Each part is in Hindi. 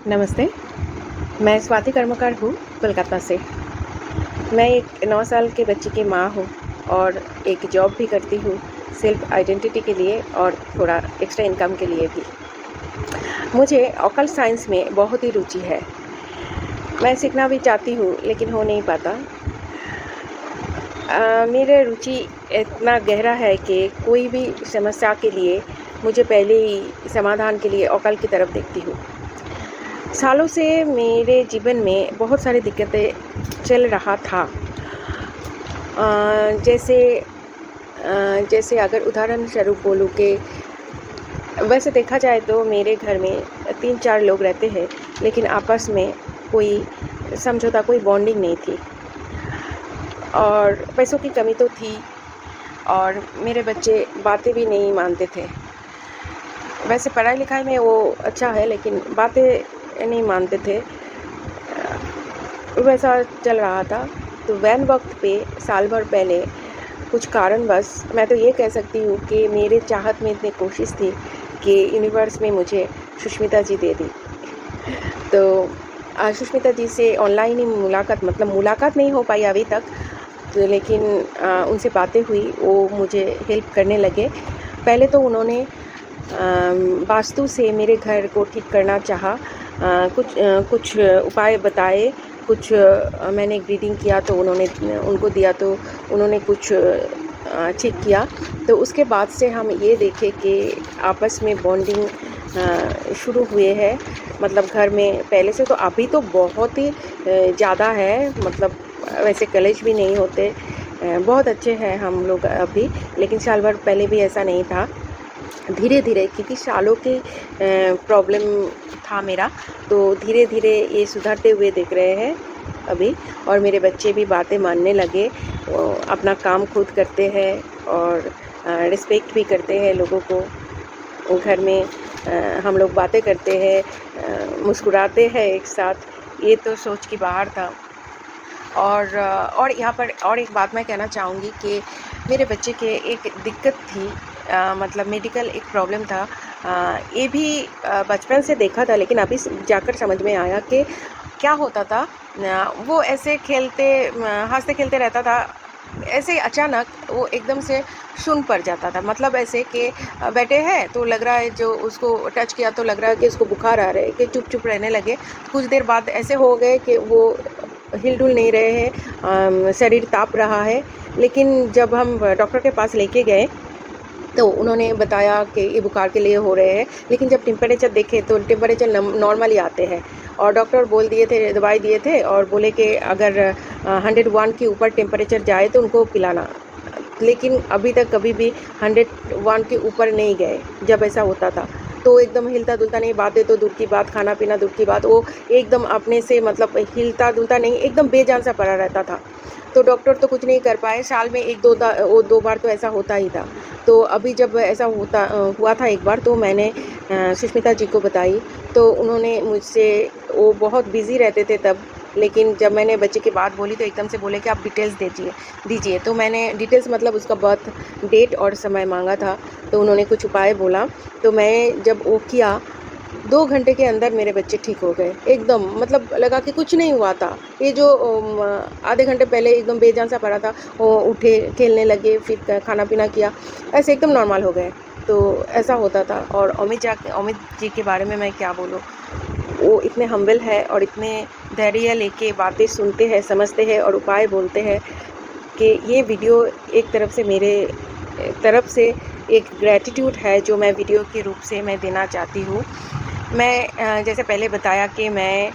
नमस्ते, मैं स्वाति कर्मकार हूँ, कोलकाता से। मैं एक 9 साल के बच्चे की माँ हूँ और एक जॉब भी करती हूँ, सेल्फ आइडेंटिटी के लिए और थोड़ा एक्स्ट्रा इनकम के लिए भी। मुझे ऑकल्ट साइंस में बहुत ही रुचि है। मैं सीखना भी चाहती हूँ, लेकिन हो नहीं पाता। मेरा रुचि इतना गहरा है कि कोई भी समस्या के लिए मुझे पहले ही समाधान के लिए ऑकल्ट की तरफ देखती हूँ। सालों से मेरे जीवन में बहुत सारी दिक्कतें चल रहा था। जैसे अगर उदाहरण स्वरूप बोलूँ कि वैसे देखा जाए तो मेरे घर में 3-4 लोग रहते हैं, लेकिन आपस में कोई समझौता, कोई बॉन्डिंग नहीं थी और पैसों की कमी तो थी और मेरे बच्चे बातें भी नहीं मानते थे। वैसे पढ़ाई लिखाई में वो अच्छा है, लेकिन बातें नहीं मानते थे। वैसा चल रहा था। तो वैन वक्त पे साल भर पहले कुछ कारणवश मैं तो ये कह सकती हूँ कि मेरे चाहत में इतनी कोशिश थी कि यूनिवर्स में मुझे सुष्मिता जी दे दी। तो सुष्मिता जी से ऑनलाइन ही मुलाकात नहीं हो पाई अभी तक, तो लेकिन उनसे बातें हुई, वो मुझे हेल्प करने लगे। पहले तो उन्होंने वास्तु से मेरे घर को ठीक करना चाहा। कुछ उपाय बताए, कुछ मैंने ग्रीडिंग किया तो उनको दिया तो उन्होंने कुछ ठीक किया। तो उसके बाद से हम ये देखे कि आपस में बॉन्डिंग शुरू हुए है। मतलब घर में पहले से तो अभी तो बहुत ही ज़्यादा है, मतलब वैसे कलेश भी नहीं होते। बहुत अच्छे हैं हम लोग अभी, लेकिन साल भर पहले भी ऐसा नहीं था। धीरे-धीरे, क्योंकि सालों की प्रॉब्लम था मेरा, तो धीरे-धीरे ये सुधरते हुए दिख रहे हैं अभी। और मेरे बच्चे भी बातें मानने लगे, वो अपना काम खुद करते हैं और रिस्पेक्ट भी करते हैं लोगों को। घर में हम लोग बातें करते हैं, मुस्कुराते हैं एक साथ। ये तो सोच के बाहर था। और यहाँ पर और एक बात मैं कहना चाहूँगी कि मेरे बच्चे के एक दिक्कत थी, मतलब मेडिकल एक प्रॉब्लम था। ये भी बचपन से देखा था, लेकिन अभी जाकर समझ में आया कि क्या होता था। वो ऐसे हंसते खेलते रहता था, ऐसे ही अचानक वो एकदम से सुन पड़ जाता था। मतलब ऐसे कि बैठे हैं तो लग रहा है, जो उसको टच किया तो लग रहा है कि उसको बुखार आ रहा है, कि चुप रहने लगे। कुछ देर बाद ऐसे हो गए कि वो हिल-डुल नहीं रहे हैं, शरीर काँप रहा है। लेकिन जब हम डॉक्टर के पास लेके गए, तो उन्होंने बताया कि ये बुखार के लिए हो रहे हैं, लेकिन जब टेम्परेचर देखे तो टेम्परेचर नॉर्मल ही आते हैं। और डॉक्टर बोल दिए थे, दवाई दिए थे और बोले कि अगर 101 के ऊपर टेम्परेचर जाए तो उनको पिलाना। लेकिन अभी तक कभी भी 101 के ऊपर नहीं गए जब ऐसा होता था। तो एकदम हिलता-डुलता नहीं, बातें तो दूर की बात, खाना-पीना दूर की बात, वो एकदम अपने से मतलब हिलता-डुलता नहीं, एकदम बेजान सा पड़ा रहता था। तो डॉक्टर तो कुछ नहीं कर पाए, साल में 2 बार तो ऐसा होता ही था। तो अभी जब ऐसा हुआ था एक बार, तो मैंने सुष्मिता जी को बताई, तो उन्होंने मुझसे, वो बहुत बिज़ी रहते थे तब, लेकिन जब मैंने बच्चे की बात बोली तो एकदम से बोले कि आप डिटेल्स दीजिए। तो मैंने डिटेल्स, मतलब उसका बर्थ डेट और समय माँगा था, तो उन्होंने कुछ उपाय बोला। तो मैं जब वो किया, 2 घंटे के अंदर मेरे बच्चे ठीक हो गए। एकदम मतलब लगा कि कुछ नहीं हुआ था। ये जो आधे घंटे पहले एकदम बेजान सा पड़ा था, वो उठे, खेलने लगे, फिर खाना-पीना किया, ऐसे एकदम नॉर्मल हो गए। तो ऐसा होता था। और अमित जी के बारे में मैं क्या बोलूँ? वो इतने हम्बल है और इतने धैर्य लेके बातें सुनते हैं, समझते हैं और उपाय बोलते हैं कि ये वीडियो एक तरफ से मेरे तरफ से एक ग्रैटिट्यूड है, जो मैं वीडियो के रूप से मैं देना चाहती हूँ। मैं जैसे पहले बताया कि मैं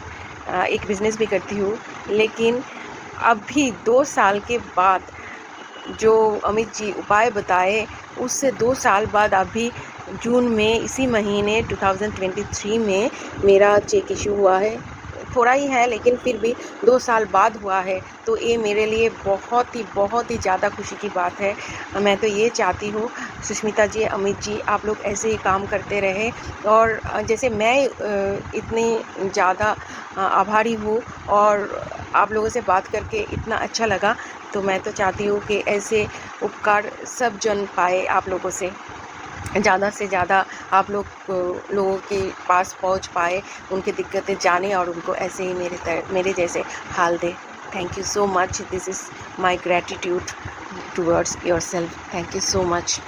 एक बिज़नेस भी करती हूँ, लेकिन अभी 2 साल के बाद जो अमित जी उपाय बताए, उससे 2 साल बाद अभी जून में, इसी महीने 2023 में मेरा चेक इश्यू हुआ है। थोड़ा ही है, लेकिन फिर भी 2 साल बाद हुआ है, तो ये मेरे लिए बहुत ही ज़्यादा खुशी की बात है। मैं तो ये चाहती हूँ, सुष्मिता जी, अमित जी, आप लोग ऐसे ही काम करते रहें। और जैसे मैं इतनी ज़्यादा आभारी हूँ और आप लोगों से बात करके इतना अच्छा लगा, तो मैं तो चाहती हूँ कि ऐसे उपकार सब जन पाए आप लोगों से। ज़्यादा से ज़्यादा आप लोगों के पास पहुंच पाए, उनकी दिक्कतें जाने और उनको ऐसे ही मेरे जैसे हाल दे। Thank you so much. This is my gratitude towards yourself. Thank you so much.